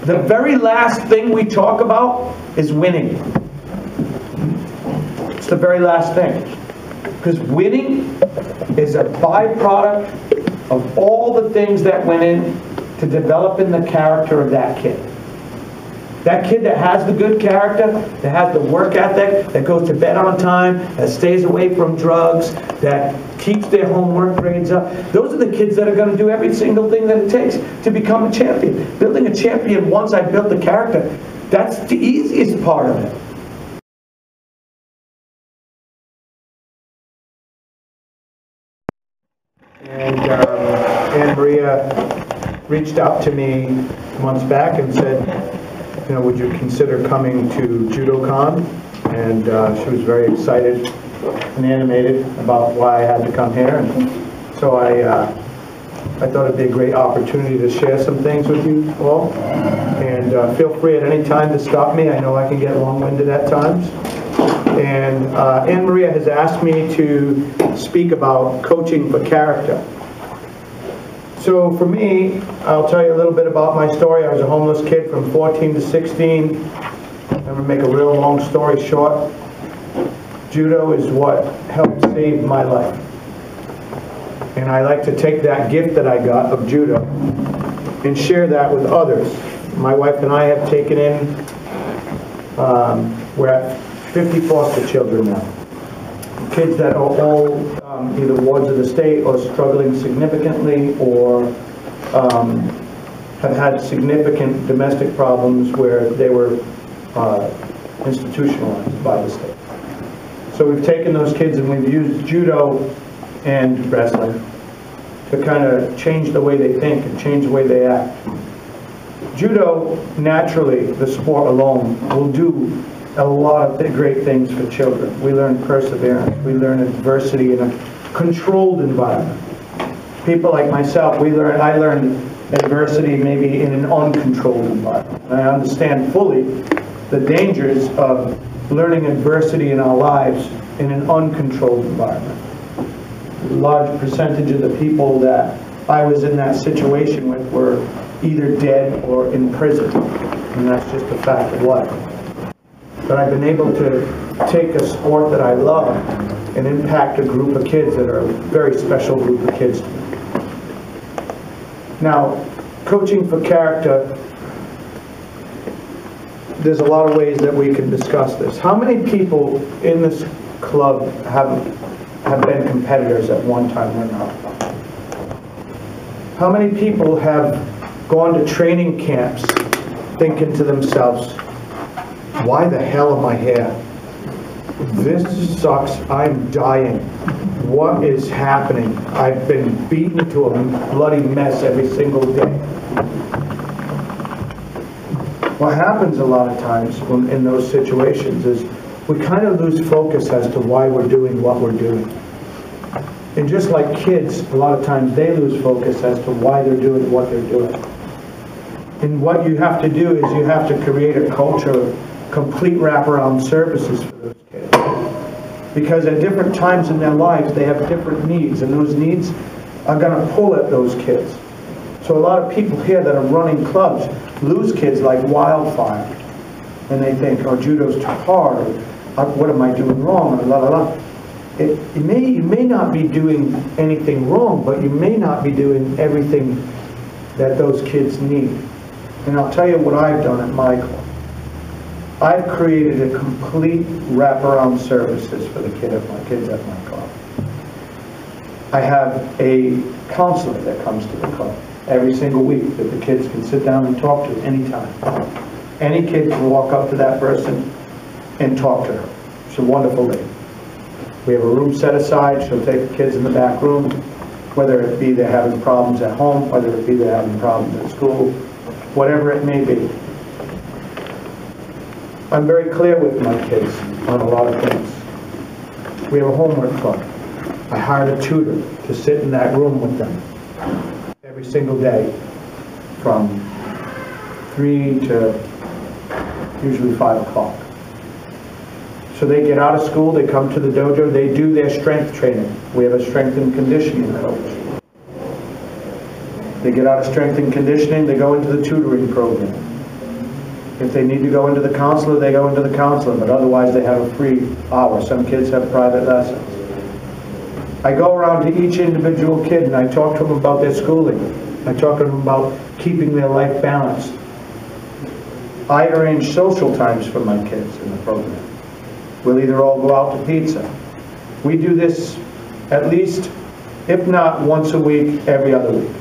The very last thing we talk about is winning. It's the very last thing. Because winning is a byproduct of all the things that went in to developing the character of that kid. That kid that has the good character, that has the work ethic, that goes to bed on time, that stays away from drugs, that keeps their homework grades up, those are the kids that are going to do every single thing that it takes to become a champion. Building a champion, once I built the character, that's the easiest part of it. And Anne Maria reached out to me months back and said, you know, would you consider coming to Judocon? And she was very excited and animated about why I had to come here. And so I thought it'd be a great opportunity to share some things with you all. And feel free at any time to stop me. I know I can get long-winded at times. And Anne Maria has asked me to speak about coaching for character. So for me, I'll tell you a little bit about my story. I was a homeless kid from 14 to 16. I'm going to make a real long story short. Judo is what helped save my life. And I like to take that gift that I got of judo and share that with others. My wife and I have taken in, we're at 50 foster children now. Kids that are all either wards of the state or struggling significantly or have had significant domestic problems where they were institutionalized by the state. So we've taken those kids and we've used judo and wrestling to kind of change the way they think and change the way they act. Judo, naturally, the sport alone, will do a lot of great things for children. We learn perseverance. We learn adversity in a controlled environment. People like myself, I learned adversity maybe in an uncontrolled environment. And I understand fully the dangers of learning adversity in our lives in an uncontrolled environment. A large percentage of the people that I was in that situation with were either dead or in prison. And that's just a fact of life. But I've been able to take a sport that I love and impact a group of kids that are a very special group of kids to me. Now, coaching for character, there's a lot of ways that we can discuss this. How many people in this club have been competitors at one time or another? How many people have gone to training camps thinking to themselves, why the hell am I here? This sucks. I'm dying. What is happening? I've been beaten to a bloody mess every single day. What happens a lot of times in those situations is we kind of lose focus as to why we're doing what we're doing. And just like kids, a lot of times they lose focus as to why they're doing what they're doing. And what you have to do is you have to create a culture of complete wraparound services for those kids. Because at different times in their lives, they have different needs, and those needs are going to pull at those kids. So a lot of people here that are running clubs lose kids like wildfire. And they think, oh, judo's too hard, or what am I doing wrong, or la la la. You may not be doing anything wrong, but you may not be doing everything that those kids need. And I'll tell you what I've done at my club. I've created a complete wraparound services for the kids at my club. I have a counselor that comes to the club every single week that the kids can sit down and talk to anytime. Any kid can walk up to that person and talk to her. She's a wonderful lady. We have a room set aside. She'll take the kids in the back room, whether it be they're having problems at home, whether it be they're having problems at school, whatever it may be. I'm very clear with my kids on a lot of things. We have a homework club. I hired a tutor to sit in that room with them every single day from 3 to usually 5 o'clock. So they get out of school, they come to the dojo, they do their strength training. We have a strength and conditioning coach. They get out of strength and conditioning, they go into the tutoring program. If they need to go into the counselor, they go into the counselor, but otherwise they have a free hour. Some kids have private lessons. I go around to each individual kid and I talk to them about their schooling. I talk to them about keeping their life balanced. I arrange social times for my kids in the program. We'll either all go out to pizza. We do this at least, if not once a week, every other week.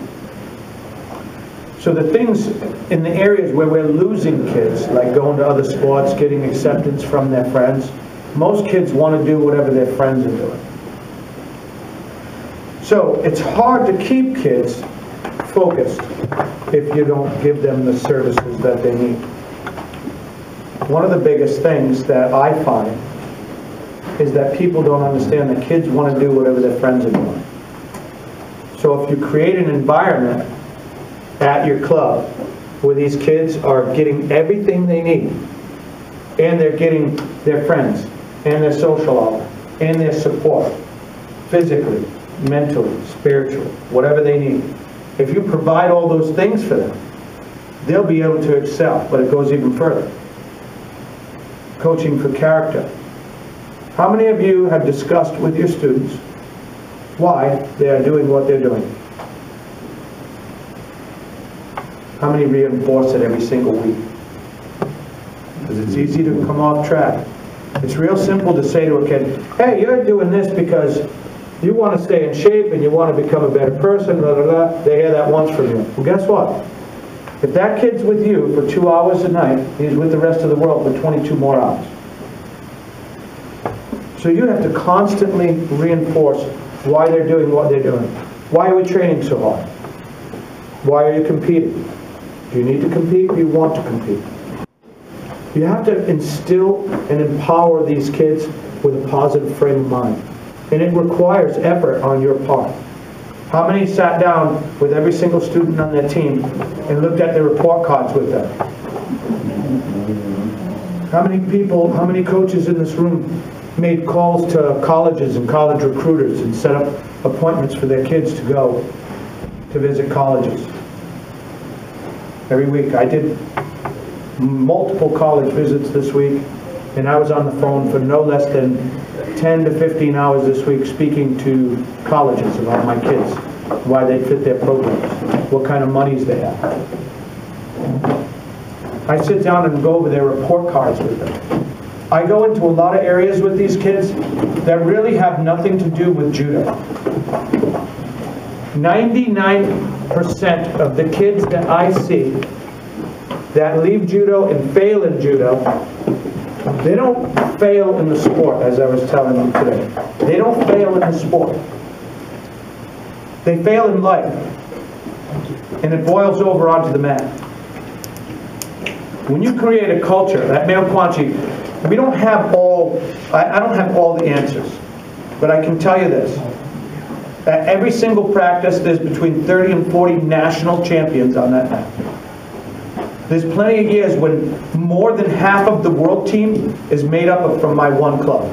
So the things in the areas where we're losing kids, like going to other sports, getting acceptance from their friends, most kids want to do whatever their friends are doing. So it's hard to keep kids focused if you don't give them the services that they need. One of the biggest things that I find is that people don't understand that kids want to do whatever their friends are doing. So if you create an environment at your club where these kids are getting everything they need, and they're getting their friends and their social hour and their support physically, mentally, spiritually, whatever they need. If you provide all those things for them, they'll be able to excel, but it goes even further. Coaching for character. How many of you have discussed with your students why they are doing what they're doing? How many reinforce it every single week? Because it's easy to come off track. It's real simple to say to a kid, hey, you're doing this because you want to stay in shape and you want to become a better person, blah, blah, blah. They hear that once from you. Well, guess what? If that kid's with you for 2 hours a night, he's with the rest of the world for 22 more hours. So you have to constantly reinforce why they're doing what they're doing. Why are we training so hard? Why are you competing? Do you need to compete or do you want to compete? You have to instill and empower these kids with a positive frame of mind. And it requires effort on your part. How many sat down with every single student on their team and looked at their report cards with them? How many people, how many coaches in this room made calls to colleges and college recruiters and set up appointments for their kids to go to visit colleges? Every week. I did multiple college visits this week, and I was on the phone for no less than 10 to 15 hours this week speaking to colleges about my kids, why they fit their programs, what kind of monies they have. I sit down and go over their report cards with them. I go into a lot of areas with these kids that really have nothing to do with judo. 99% of the kids that I see that leave judo and fail in judo, they don't fail in the sport, as I was telling you today. They don't fail in the sport. They fail in life. And it boils over onto the mat. When you create a culture, that male Kwanchi, we don't have all, I don't have all the answers. But I can tell you this. At every single practice, there's between 30 and 40 national champions on that mat. There's plenty of years when more than half of the world team is made up from my one club.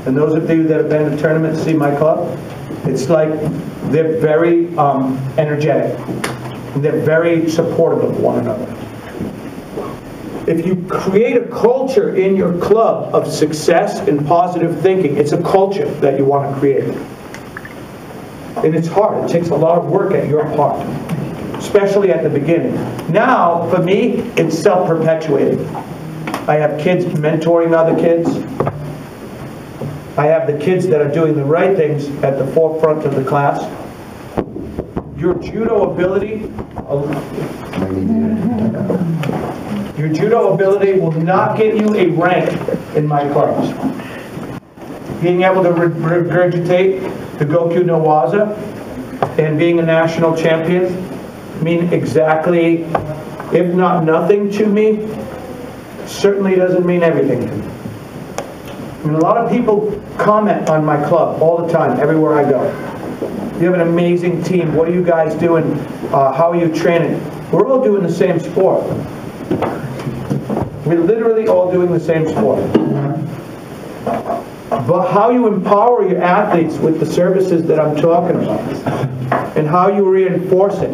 And those of you that have been to tournaments see my club, it's like they're very energetic. They're very supportive of one another. If you create a culture in your club of success and positive thinking, it's a culture that you want to create. And it's hard. It takes a lot of work at your part, especially at the beginning. Now, for me, it's self-perpetuating. I have kids mentoring other kids. I have the kids that are doing the right things at the forefront of the class. Your judo ability will not get you a rank in my clubs. Being able to regurgitate the Goku no Waza and being a national champion mean exactly, if not nothing to me, certainly doesn't mean everything to me. I mean, a lot of people comment on my club all the time, everywhere I go. You have an amazing team. What are you guys doing? How are you training? We're all doing the same sport. We're literally all doing the same sport. But how you empower your athletes with the services that I'm talking about, and how you reinforce it,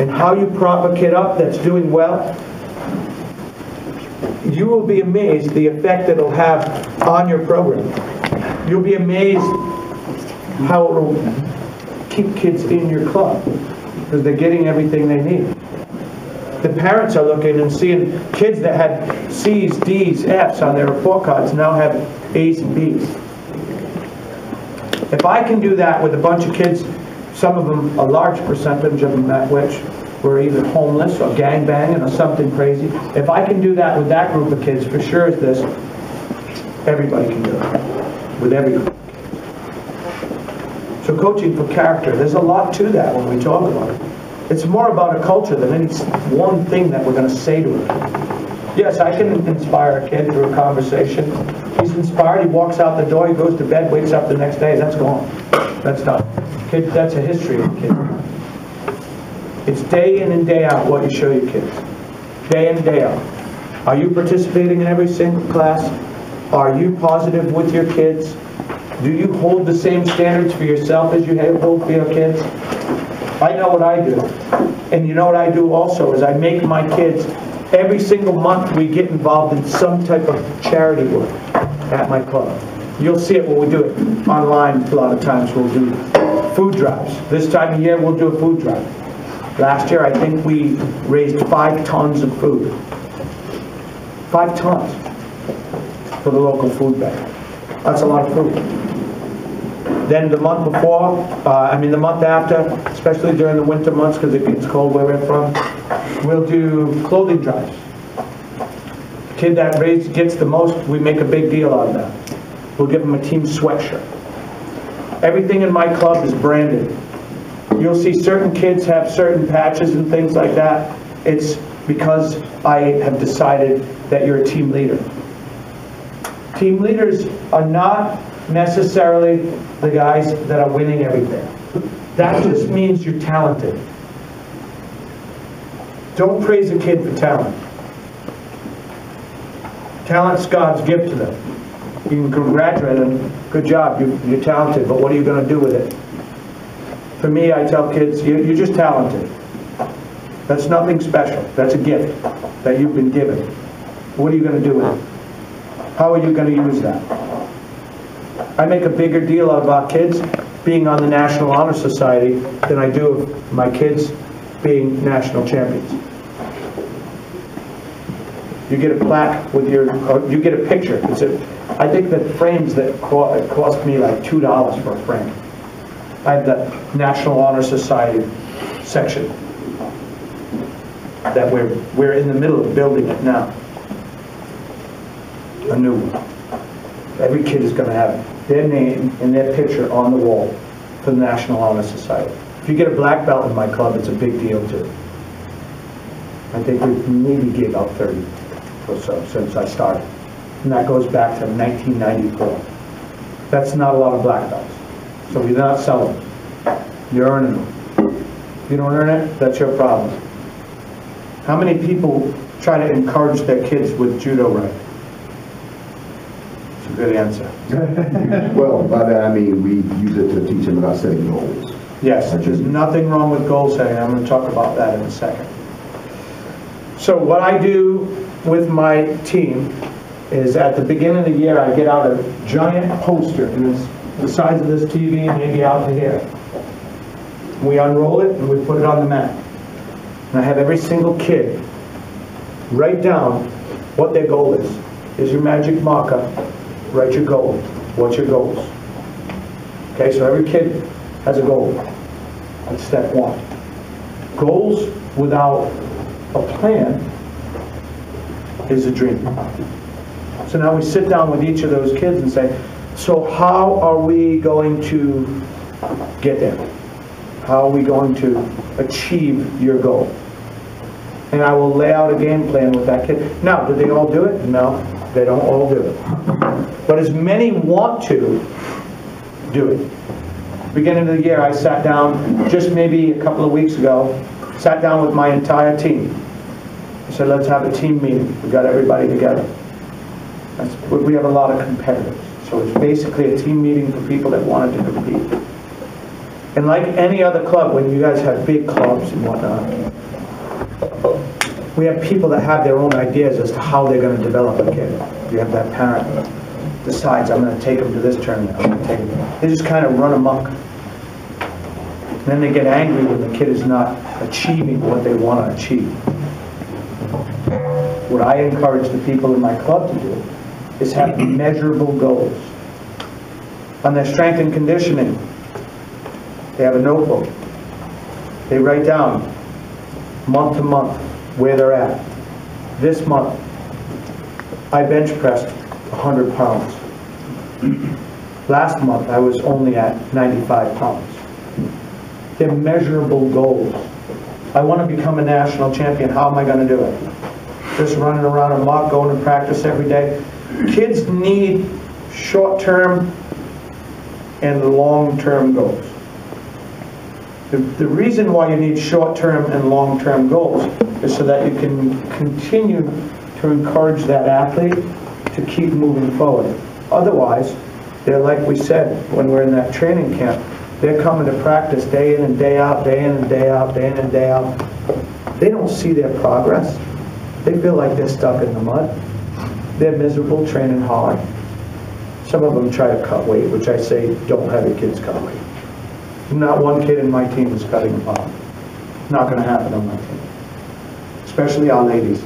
and how you prop a kid up that's doing well, you will be amazed the effect it'll have on your program. You'll be amazed how it will keep kids in your club because they're getting everything they need. The parents are looking and seeing kids that had C's, D's, F's on their report cards now have A's and B's. If I can do that with a bunch of kids, some of them, a large percentage of them at which were either homeless or gangbanging or something crazy, if I can do that with that group of kids, for sure as this, everybody can do it, with every group. So coaching for character, there's a lot to that when we talk about it. It's more about a culture than any one thing that we're going to say to a kid. Yes, I can inspire a kid through a conversation. He's inspired, he walks out the door, he goes to bed, wakes up the next day, that's gone. That's done. Kid, that's a history of a kid. It's day in and day out what you show your kids. Day in and day out. Are you participating in every single class? Are you positive with your kids? Do you hold the same standards for yourself as you hold for your kids? I know what I do. And you know what I do also is I make my kids, every single month we get involved in some type of charity work at my club. You'll see it when we do it online. A lot of times we'll do food drives. This time of year we'll do a food drive. Last year I think we raised 5 tons of food. 5 tons for the local food bank. That's a lot of food. Then the month before, the month after, especially during the winter months because it gets cold where we're from, we'll do clothing drives. The kid that gets the most, we make a big deal out of that. We'll give them a team sweatshirt. Everything in my club is branded. You'll see certain kids have certain patches and things like that. It's because I have decided that you're a team leader. Team leaders are not necessarily the guys that are winning everything. That just means you're talented. Don't praise a kid for talent. Talent's God's gift to them. You can congratulate them. Good job, you're talented, but what are you going to do with it? For me, I tell kids, you're just talented. That's nothing special. That's a gift that you've been given. What are you going to do with it? How are you going to use that? I make a bigger deal out of our kids being on the National Honor Society than I do of my kids being national champions. You get a plaque with you get a picture. I think that frames that cost me like $2 for a frame. I have the National Honor Society section that we're in the middle of building it now. A new one. Every kid is going to have their name and their picture on the wall for the National Honor Society. If you get a black belt in my club, it's a big deal too. I think we've maybe gave out 30 or so since I started. And that goes back to 1994. That's not a lot of black belts. So if you're not selling them, you're earning them. If you don't earn it, that's your problem. How many people try to encourage their kids with judo right? It's a good answer. Well, by that I mean we use it to teach them about setting goals. Yes, there's nothing wrong with goal setting. I'm going to talk about that in a second. So what I do with my team is at the beginning of the year I get out a giant poster, and it's the size of this TV, maybe out to here. We unroll it and we put it on the mat. And I have every single kid write down what their goal is. Here's your magic marker. Write your goal. What's your goals? Okay, so every kid has a goal. That's step 1. Goals without a plan is a dream. So now we sit down with each of those kids and say, so how are we going to get there? How are we going to achieve your goal? And I will lay out a game plan with that kid. Now, do they all do it? No, they don't all do it. But as many want to do it. Beginning of the year, I sat down just maybe a couple of weeks ago, sat down with my entire team. I said, let's have a team meeting. We got everybody together. We have a lot of competitors. So it's basically a team meeting for people that wanted to compete. And like any other club, when you guys have big clubs and whatnot, we have people that have their own ideas as to how they're going to develop a kid. You have that parent decides, I'm going to take them to this tournament, I'm going to take them. They just kind of run amok. And then they get angry when the kid is not achieving what they want to achieve. What I encourage the people in my club to do is have measurable goals. On their strength and conditioning, they have a notebook. They write down month to month where they're at. This month, I bench pressed 100 pounds. Last month, I was only at 95 pounds. They're measurable goals. I want to become a national champion. How am I going to do it? Just running around amok, going to practice every day. Kids need short-term and long-term goals. The reason why you need short-term and long-term goals is so that you can continue to encourage that athlete to keep moving forward. Otherwise, they're like we said when we're in that training camp, they're coming to practice day in and day out, day in and day out, day in and day out. They don't see their progress. They feel like they're stuck in the mud. They're miserable, training hard. Some of them try to cut weight, which I say, don't have your kids cut weight. Not one kid in my team is cutting a pound. Not going to happen on my team. Especially our ladies.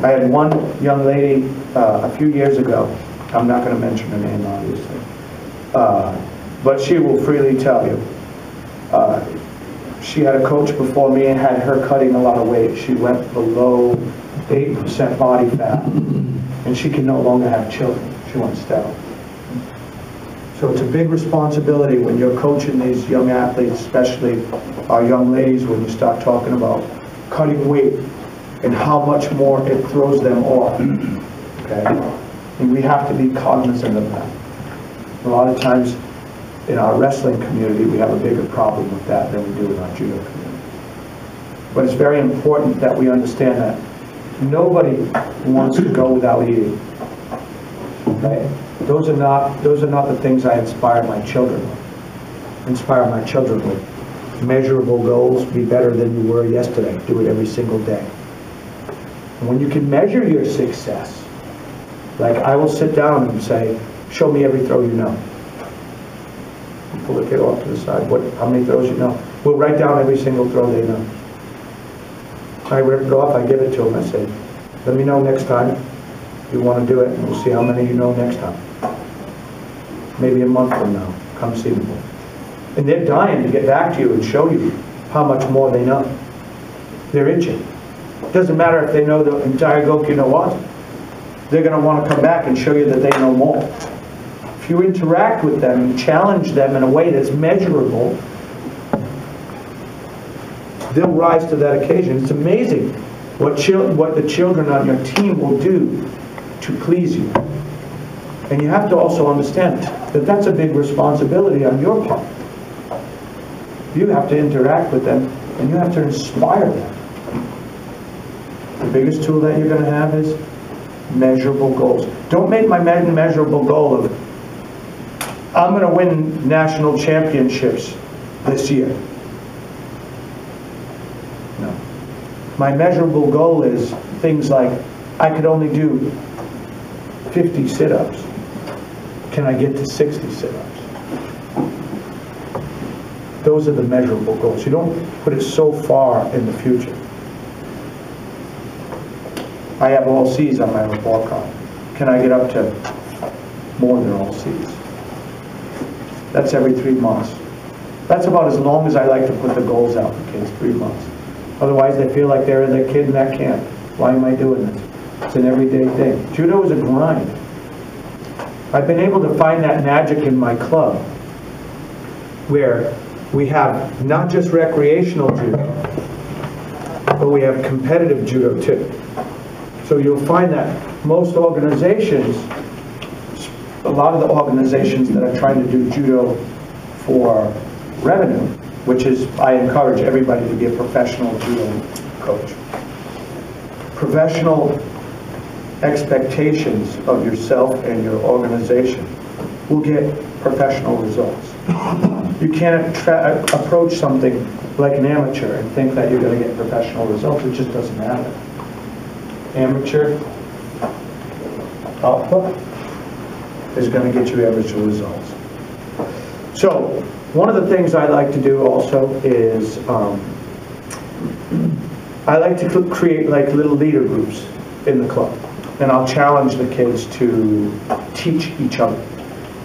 I had one young lady a few years ago. I'm not going to mention her name, obviously. But she will freely tell you. She had a coach before me and had her cutting a lot of weight. She went below 8% body fat. And she can no longer have children. She went sterile. So it's a big responsibility when you're coaching these young athletes, especially our young ladies, when you start talking about cutting weight and how much more it throws them off. Okay? And we have to be cognizant of that. A lot of times in our wrestling community, we have a bigger problem with that than we do in our judo community. But it's very important that we understand that nobody wants to go without eating. Okay? Those are not the things I inspire my children with. Inspire my children with measurable goals. Be better than you were yesterday. Do it every single day. And when you can measure your success, like I will sit down and say, show me every throw you know. Pull the kid off to the side. How many throws you know? We'll write down every single throw they know. I rip it off. I give it to them. I say, let me know next time you want to do it, and we'll see how many you know next time. Maybe a month from now, come see me. And they're dying to get back to you and show you how much more they know. They're itching. It doesn't matter if they know the entire Goku no Waza. They're going to want to come back and show you that they know more. If you interact with them and challenge them in a way that's measurable, they'll rise to that occasion. It's amazing what the children on your team will do to please you. And you have to also understand that that's a big responsibility on your part. You have to interact with them and you have to inspire them. The biggest tool that you're going to have is measurable goals. Don't make my measurable goal of, I'm going to win national championships this year. No. My measurable goal is things like, I could only do 50 sit-ups. Can I get to 60 sit-ups? Those are the measurable goals. You don't put it so far in the future. I have all C's on my report card. Can I get up to more than all C's? That's every 3 months. That's about as long as I like to put the goals out for kids, 3 months. Otherwise, they feel like they're the kid in that camp. Why am I doing this? It's an everyday thing. Judo is a grind. I've been able to find that magic in my club, where we have not just recreational judo, but we have competitive judo too. So you'll find that most organizations, a lot of the organizations that are trying to do judo for revenue, which is, I encourage everybody to be a professional judo coach. Professional expectations of yourself and your organization will get professional results. You can't approach something like an amateur and think that you're going to get professional results. It just doesn't happen. Amateur output is going to get you average results. So, one of the things I like to do also is I like to create like little leader groups in the club. And I'll challenge the kids to teach each other.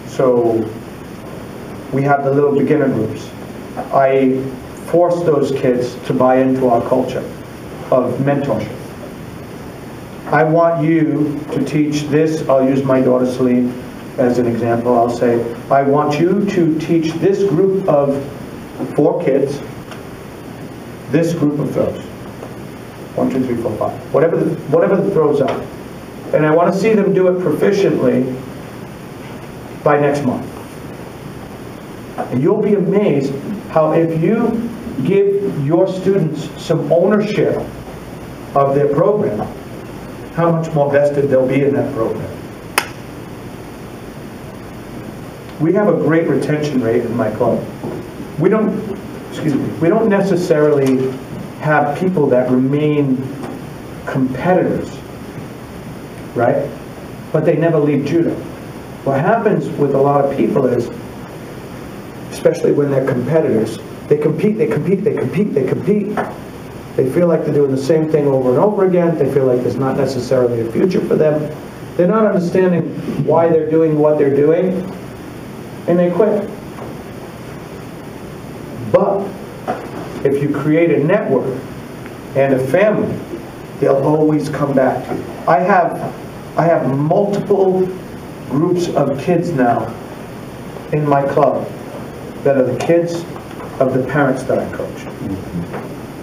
So, we have the little beginner groups. I force those kids to buy into our culture of mentorship. I want you to teach this. I'll use my daughter Celine as an example. I'll say, I want you to teach this group of 4 kids this group of throws. 1, 2, 3, 4, 5. Whatever the throws are. And I want to see them do it proficiently by next month. And you'll be amazed how if you give your students some ownership of their program, how much more vested they'll be in that program. We have a great retention rate in my club. We don't necessarily have people that remain competitors, right? But they never leave judo. What happens with a lot of people is, especially when they're competitors, they compete. They feel like they're doing the same thing over and over again. They feel like there's not necessarily a future for them. They're not understanding why they're doing what they're doing, and they quit. But if you create a network and a family, they'll always come back to you. I have multiple groups of kids now in my club that are the kids of the parents that I coach.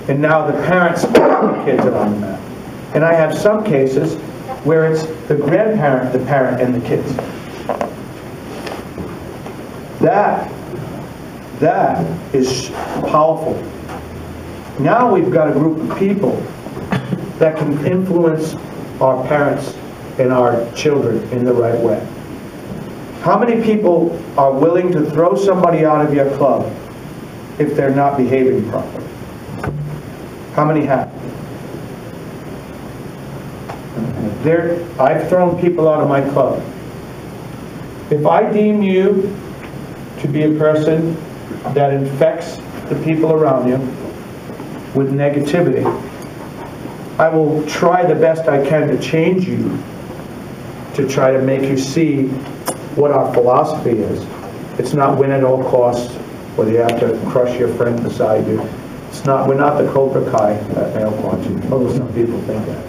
And now the parents of the kids are on the mat. And I have some cases where it's the grandparent, the parent, and the kids. That is powerful. Now we've got a group of people that can influence our parents and our children in the right way. How many people are willing to throw somebody out of your club if they're not behaving properly? How many have? I've thrown people out of my club. If I deem you to be a person that infects the people around you with negativity, I will try the best I can to change you, to try to make you see what our philosophy is. It's not win at all costs, whether you have to crush your friend beside you. It's not. We're not the Cobra Kai at male punching, although some people think that.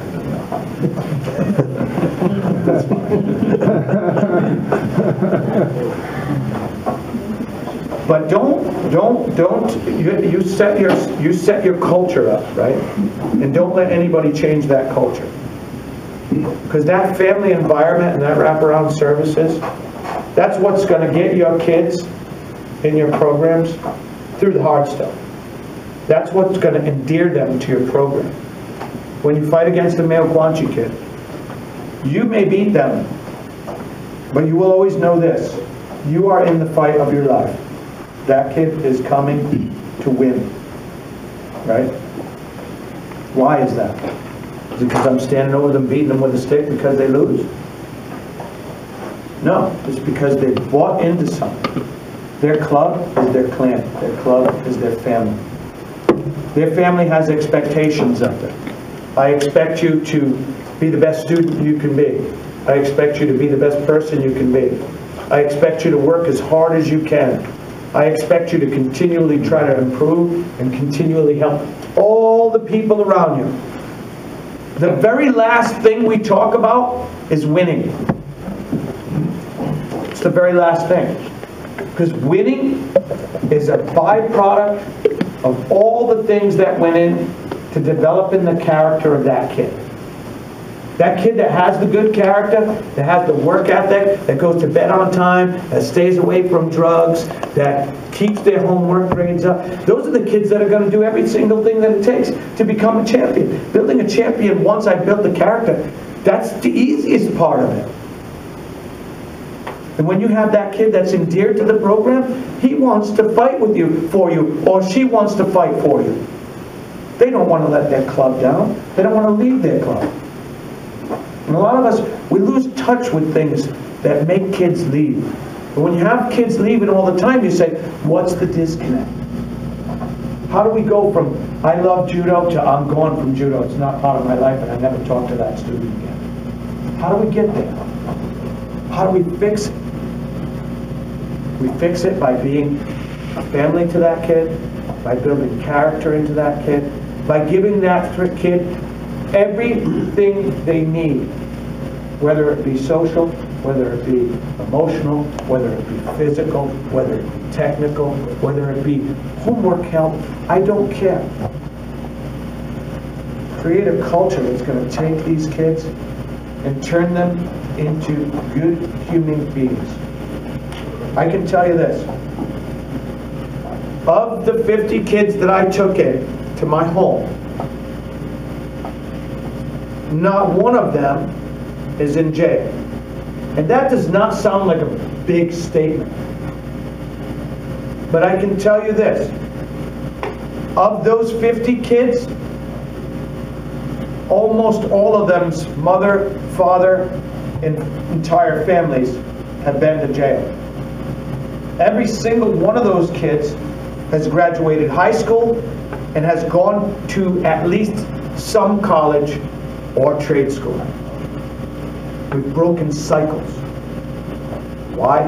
That's fine. But you set your culture up, right? And don't let anybody change that culture. Because that family environment and that wraparound services, that's what's going to get your kids in your programs through the hard stuff. That's what's going to endear them to your program. When you fight against a male Guanchi kid, you may beat them, but you will always know this: you are in the fight of your life. That kid is coming to win, right? Why is that? Is it because I'm standing over them beating them with a stick because they lose? No, it's because they bought into something. Their club is their clan. Their club is their family. Their family has expectations of them. I expect you to be the best student you can be. I expect you to be the best person you can be. I expect you to work as hard as you can. I expect you to continually try to improve and continually help all the people around you. The very last thing we talk about is winning. It's the very last thing. Because winning is a byproduct of all the things that went in to developing the character of that kid. That kid that has the good character, that has the work ethic, that goes to bed on time, that stays away from drugs, that keeps their homework grades up, those are the kids that are going to do every single thing that it takes to become a champion. Building a champion, once I built the character, that's the easiest part of it. And when you have that kid that's endeared to the program, he wants to fight with you, for you, or she wants to fight for you. They don't want to let their club down. They don't want to leave their club. And a lot of us, we lose touch with things that make kids leave. But when you have kids leaving all the time, you say, what's the disconnect? How do we go from, I love judo, to I'm gone from judo, it's not part of my life, and I never talk to that student again? How do we get there? How do we fix it? We fix it by being a family to that kid, by building character into that kid, by giving that kid everything they need, whether it be social, whether it be emotional, whether it be physical, whether it be technical, whether it be homework help, I don't care. Create a culture that's going to take these kids and turn them into good human beings. I can tell you this. Of the 50 kids that I took in to my home, not one of them is in jail. And that does not sound like a big statement. But I can tell you this. Of those 50 kids, almost all of them's mother, father, and entire families have been to jail. Every single one of those kids has graduated high school and has gone to at least some college or trade school. We've broken cycles. Why?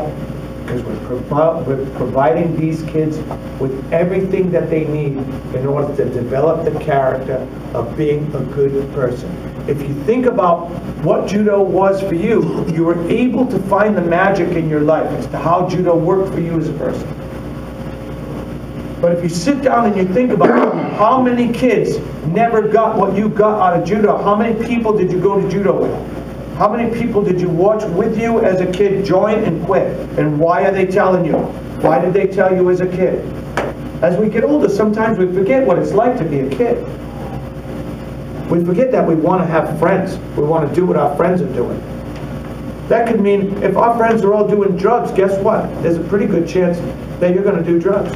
Because we're providing these kids with everything that they need in order to develop the character of being a good person. If you think about what judo was for you, you were able to find the magic in your life as to how judo worked for you as a person. But if you sit down and you think about how many kids never got what you got out of judo, how many people did you go to judo with? How many people did you watch with you as a kid join and quit? And why are they telling you? Why did they tell you as a kid? As we get older, sometimes we forget what it's like to be a kid. We forget that we want to have friends. We want to do what our friends are doing. That could mean if our friends are all doing drugs, guess what? There's a pretty good chance that you're going to do drugs.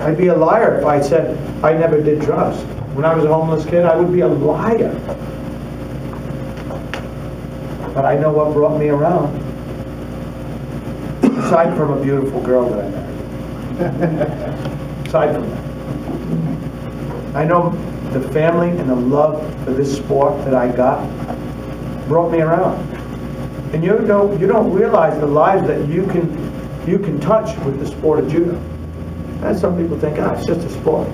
I'd be a liar if I said I never did drugs. When I was a homeless kid, I would be a liar. But I know what brought me around. Aside from a beautiful girl that I married. Aside from that. I know the family and the love for this sport that I got brought me around. And you don't realize the lives that you can touch with the sport of judo. And some people think, it's just a sport.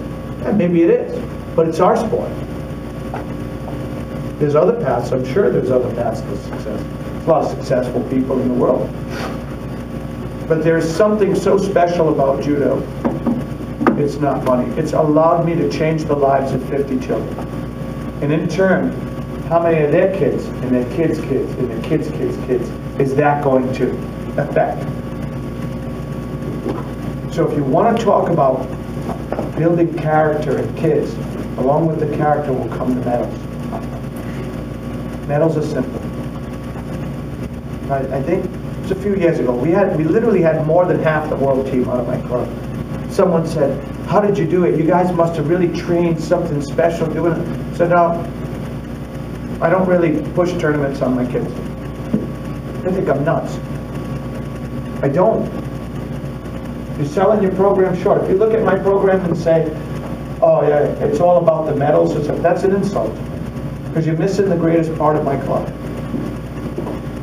And maybe it is, but it's our sport. There's other paths, I'm sure there's other paths to success. There's a lot of successful people in the world. But there's something so special about judo. It's not money. It's allowed me to change the lives of 50 children. And in turn, how many of their kids, and their kids' kids, and their kids' kids' kids, is that going to affect? So if you want to talk about building character in kids, along with the character will come the medals. Medals are simple. I think it was a few years ago, we literally had more than half the world team out of my club. Someone said, how did you do it? You guys must have really trained something special doing it. I said, no, I don't really push tournaments on my kids. They think I'm nuts. I don't. You're selling your program short. If you look at my program and say, oh yeah, it's all about the medals, that's an insult. Because you're missing the greatest part of my club.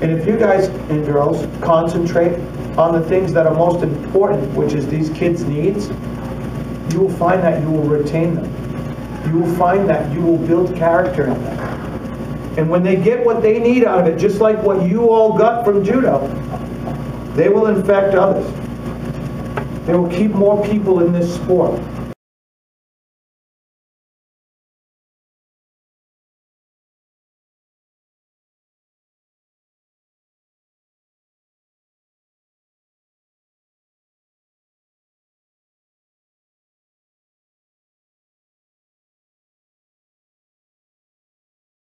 And if you guys and girls concentrate on the things that are most important, which is these kids' needs, you will find that you will retain them. You will find that you will build character in them. And when they get what they need out of it, just like what you all got from judo, they will infect others. They will keep more people in this sport.